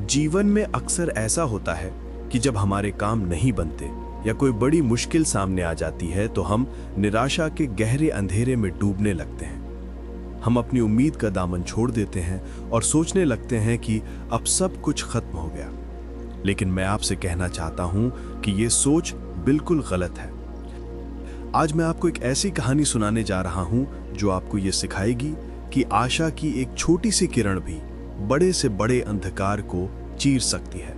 जीवन में अक्सर ऐसा होता है कि जब हमारे काम नहीं बनते या कोई बड़ी मुश्किल सामने आ जाती है तो हम निराशा के गहरे अंधेरे में डूबने लगते हैं। हम अपनी उम्मीद का दामन छोड़ देते हैं और सोचने लगते हैं कि अब सब कुछ खत्म हो गया। लेकिन मैं आपसे कहना चाहता हूं कि ये सोच बिल्कुल गलत है। आज मैं आपको एक ऐसी कहानी सुनाने जा रहा हूं जो आपको ये सिखाएगी कि आशा की एक छोटी सी किरण भी बड़े से बड़े अंधकार को चीर सकती है।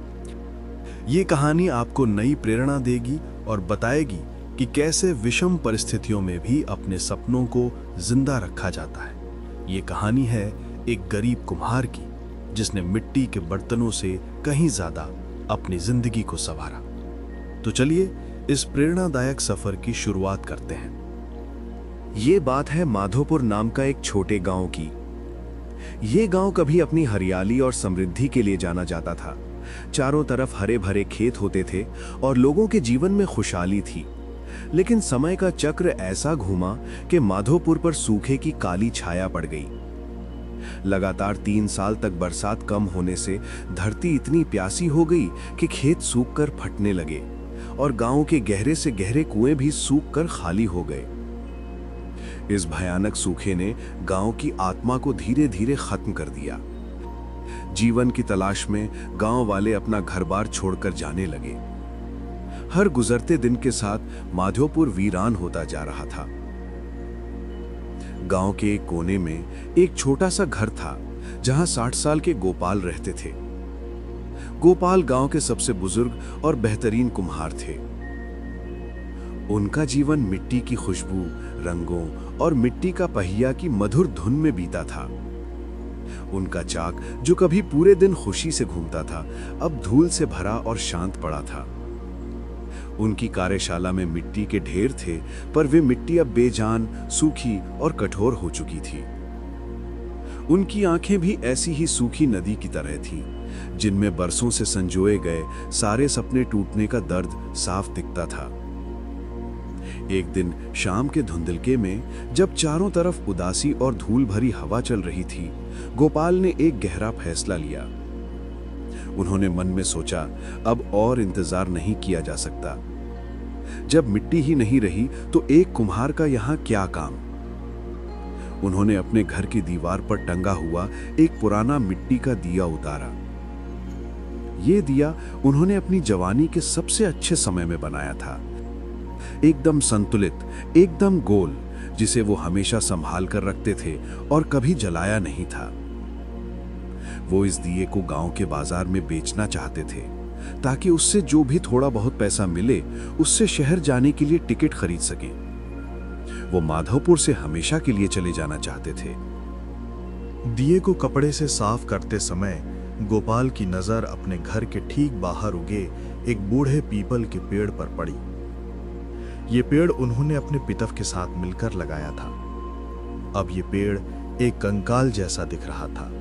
ये कहानी आपको नई प्रेरणा देगी और बताएगी कि कैसे विषम परिस्थितियों में भी अपने सपनों को जिंदा रखा जाता है। ये कहानी है एक गरीब कुम्हार की जिसने मिट्टी के बर्तनों से कहीं ज्यादा अपनी जिंदगी को संवारा। तो चलिए इस प्रेरणादायक सफर की शुरुआत करते हैं। ये बात है माधोपुर नाम का एक छोटे गांव की। ये गांव कभी अपनी हरियाली और समृद्धि के लिए जाना जाता था। चारों तरफ हरे भरे खेत होते थे और लोगों के जीवन में खुशहाली थी। लेकिन समय का चक्र ऐसा घूमा कि माधोपुर पर सूखे की काली छाया पड़ गई। लगातार 3 साल तक बरसात कम होने से धरती इतनी प्यासी हो गई कि खेत सूखकर फटने लगे और गांव के गहरे से गहरे कुएं भी सूखकर खाली हो गए। इस भयानक सूखे ने गांव की आत्मा को धीरे धीरे खत्म कर दिया। जीवन की तलाश में गांव वाले अपना घर-बार छोड़कर जाने लगे। हर गुजरते दिन के साथ माधोपुर वीरान होता जा रहा था। गांव के एक कोने में एक छोटा सा घर था जहां 60 साल के गोपाल रहते थे। गोपाल गांव के सबसे बुजुर्ग और बेहतरीन कुम्हार थे। उनका जीवन मिट्टी की खुशबू, रंगों और मिट्टी का पहिया की मधुर धुन में बीता था। उनका चाक जो कभी पूरे दिन खुशी से घूमता था, अब धूल से भरा और शांत पड़ा था। उनकी कार्यशाला में मिट्टी के ढेर थे, पर वे मिट्टी अब बेजान, सूखी और कठोर हो चुकी थी। उनकी आंखें भी ऐसी ही सूखी नदी की तरह थीं, जिनमें बरसों से संजोए गए सारे सपने टूटने का दर्द साफ दिखता था। एक दिन शाम के धुंधलके में जब चारों तरफ उदासी और धूल भरी हवा चल रही थी, गोपाल ने एक गहरा फैसला लिया। उन्होंने मन में सोचा, अब और इंतजार नहीं किया जा सकता। जब मिट्टी ही नहीं रही तो एक कुम्हार का यहां क्या काम। उन्होंने अपने घर की दीवार पर टंगा हुआ एक पुराना मिट्टी का दिया उतारा। ये दिया उन्होंने अपनी जवानी के सबसे अच्छे समय में बनाया था। एकदम संतुलित, एकदम गोल, जिसे वो हमेशा संभाल कर रखते थे और कभी जलाया नहीं था। वो इस दिए को गांव के बाजार में बेचना चाहते थे ताकि उससे जो भी थोड़ा बहुत पैसा मिले उससे शहर जाने के लिए टिकट खरीद सके। वो माधोपुर से हमेशा के लिए चले जाना चाहते थे। दिए को कपड़े से साफ करते समय गोपाल की नजर अपने घर के ठीक बाहर उगे एक बूढ़े पीपल के पेड़ पर पड़ी। ये पेड़ उन्होंने अपने पिता के साथ मिलकर लगाया था। अब ये पेड़ एक कंकाल जैसा दिख रहा था।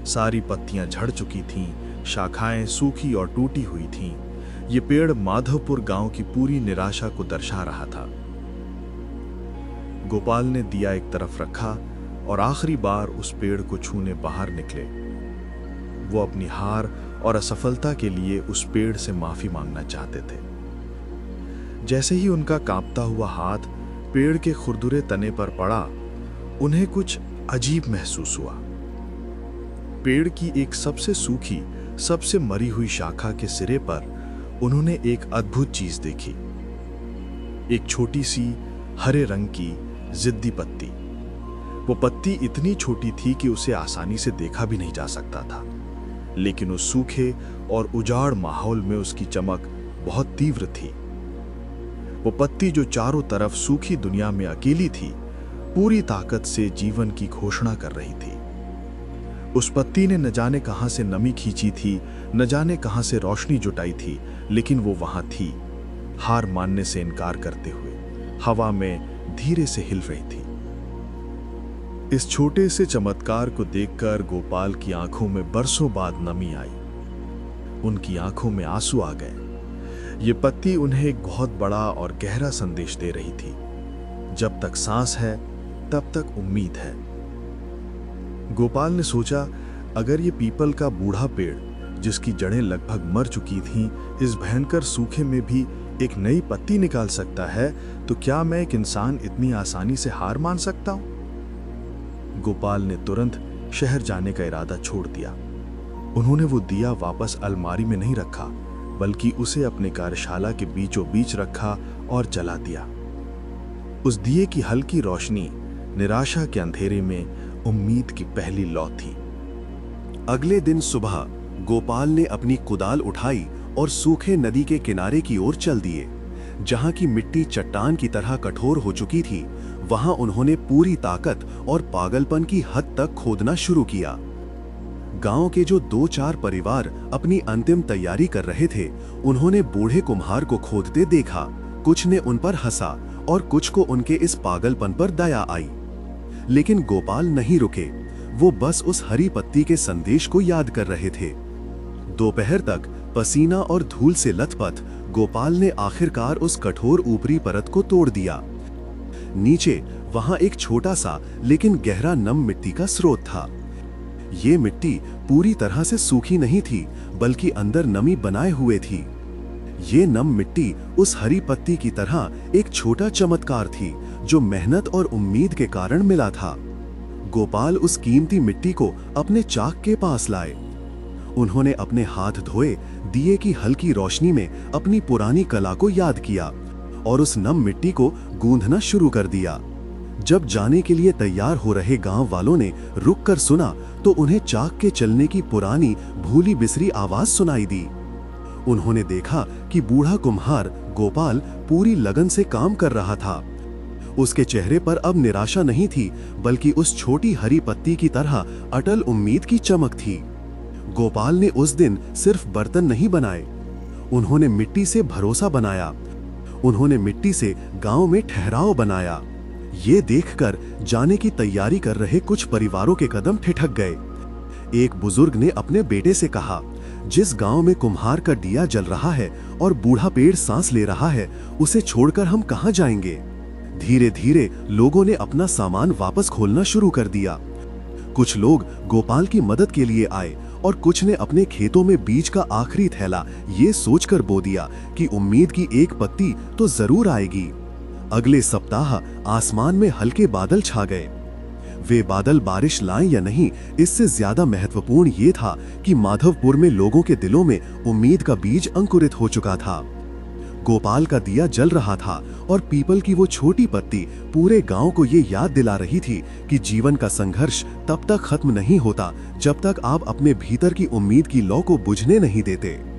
सारी पत्तियां झड़ चुकी थीं, शाखाएं सूखी और टूटी हुई थीं। ये पेड़ माधोपुर गांव की पूरी निराशा को दर्शा रहा था। गोपाल ने दिया एक तरफ रखा और आखिरी बार उस पेड़ को छूने बाहर निकले। वो अपनी हार और असफलता के लिए उस पेड़ से माफी मांगना चाहते थे। जैसे ही उनका कांपता हुआ हाथ पेड़ के खुरदुरे तने पर पड़ा, उन्हें कुछ अजीब महसूस हुआ। पेड़ की एक सबसे सूखी, सबसे मरी हुई शाखा के सिरे पर उन्होंने एक अद्भुत चीज देखी। एक छोटी सी हरे रंग की जिद्दी पत्ती। वो पत्ती इतनी छोटी थी कि उसे आसानी से देखा भी नहीं जा सकता था, लेकिन उस सूखे और उजाड़ माहौल में उसकी चमक बहुत तीव्र थी। वो पत्ती जो चारों तरफ सूखी दुनिया में अकेली थी, पूरी ताकत से जीवन की घोषणा कर रही थी। उस पत्ती ने न जाने कहां से नमी खींची थी, न जाने कहां से रोशनी जुटाई थी, लेकिन वो वहां थी, हार मानने से इनकार करते हुए, हवा में धीरे से हिल रही थी। इस छोटे से चमत्कार को देखकर गोपाल की आंखों में बरसों बाद नमी आई। उनकी आंखों में आंसू आ गए। ये पत्ती उन्हें एक बहुत बड़ा और गहरा संदेश दे रही थी। जब तक सांस है, तब तक उम्मीद है। गोपाल ने सोचा, अगर ये पीपल का बूढ़ा पेड़ जिसकी जड़ें लगभग मर चुकी थीं, इस भयंकर सूखे में भी एक नई पत्ती निकाल सकता है, तो क्या मैं एक इंसान इतनी आसानी से हार मान सकता हूं? गोपाल ने तुरंत शहर जाने का इरादा छोड़ दिया। उन्होंने वो दिया वापस अलमारी में नहीं रखा, बल्कि उसे अपने कार्यशाला के बीचों बीच रखा और जला दिया। उस दिए की हल्की रोशनी निराशा के अंधेरे में उम्मीद की पहली लौ थी। अगले दिन सुबह गोपाल ने अपनी कुदाल उठाई और सूखे नदी के किनारे की ओर चल दिए। जहां की मिट्टी चट्टान की तरह कठोर हो चुकी थी, वहां उन्होंने पूरी ताकत और पागलपन की हद तक खोदना शुरू किया। गांव के जो 2-4 परिवार अपनी अंतिम तैयारी कर रहे थे, उन्होंने बूढ़े कुम्हार को खोदते देखा। कुछ ने उन पर हंसा और कुछ को उनके इस पागलपन पर दया आई। लेकिन गोपाल नहीं रुके। वो बस उस हरी पत्ती के संदेश को याद कर रहे थे। दोपहर तक पसीना और धूल से लथपथ गोपाल ने आखिरकार उस कठोर ऊपरी परत को तोड़ दिया। नीचे वहां एक छोटा सा लेकिन गहरा नम मिट्टी का स्रोत था। ये मिट्टी पूरी तरह से सूखी नहीं थी, बल्कि अंदर नमी बनाए हुए थी। ये नम मिट्टी उस हरी पत्ती की तरह एक छोटा चमत्कार थी, जो मेहनत और उम्मीद के कारण मिला था। गोपाल उस कीमती मिट्टी को अपने चाक के पास लाए। उन्होंने अपने हाथ धोए, दिए की हल्की रोशनी में अपनी पुरानी कला को याद किया और उस नम मिट्टी को गूंथना शुरू कर दिया। जब जाने के लिए तैयार हो रहे गांव वालों ने रुककर सुना, तो उन्हें चाक के चलने की पुरानी भूली बिसरी आवाज सुनाई दी। उन्होंने देखा कि बूढ़ा कुम्हार गोपाल पूरी लगन से काम कर रहा था। उसके चेहरे पर अब निराशा नहीं थी, बल्कि उस छोटी हरी पत्ती की तरह अटल उम्मीद की चमक थी। गोपाल ने उस दिन सिर्फ बर्तन नहीं बनाए, उन्होंने मिट्टी से भरोसा बनाया। उन्होंने मिट्टी से गांव में ठहराव बनाया। ये देखकर जाने की तैयारी कर रहे कुछ परिवारों के कदम ठिठक गए। एक बुजुर्ग ने अपने बेटे से कहा, जिस गांव में कुम्हार का दिया जल रहा है और बूढ़ा पेड़ सांस ले रहा है, उसे छोड़कर हम कहां जाएंगे? धीरे धीरे लोगों ने अपना सामान वापस खोलना शुरू कर दिया। कुछ लोग गोपाल की मदद के लिए आए और कुछ ने अपने खेतों में बीज का आखिरी थैला ये सोचकर बो दिया कि उम्मीद की एक पत्ती तो जरूर आएगी। अगले सप्ताह आसमान में हल्के बादल छा गए। वे बादल बारिश लाएं या नहीं, इससे ज्यादा महत्वपूर्ण ये था कि माधवपुर में लोगों के दिलों में उम्मीद का बीज अंकुरित हो चुका था। गोपाल का दिया जल रहा था और पीपल की वो छोटी पत्ती पूरे गांव को ये याद दिला रही थी कि जीवन का संघर्ष तब तक खत्म नहीं होता जब तक आप अपने भीतर की उम्मीद की लौ को बुझने नहीं देते।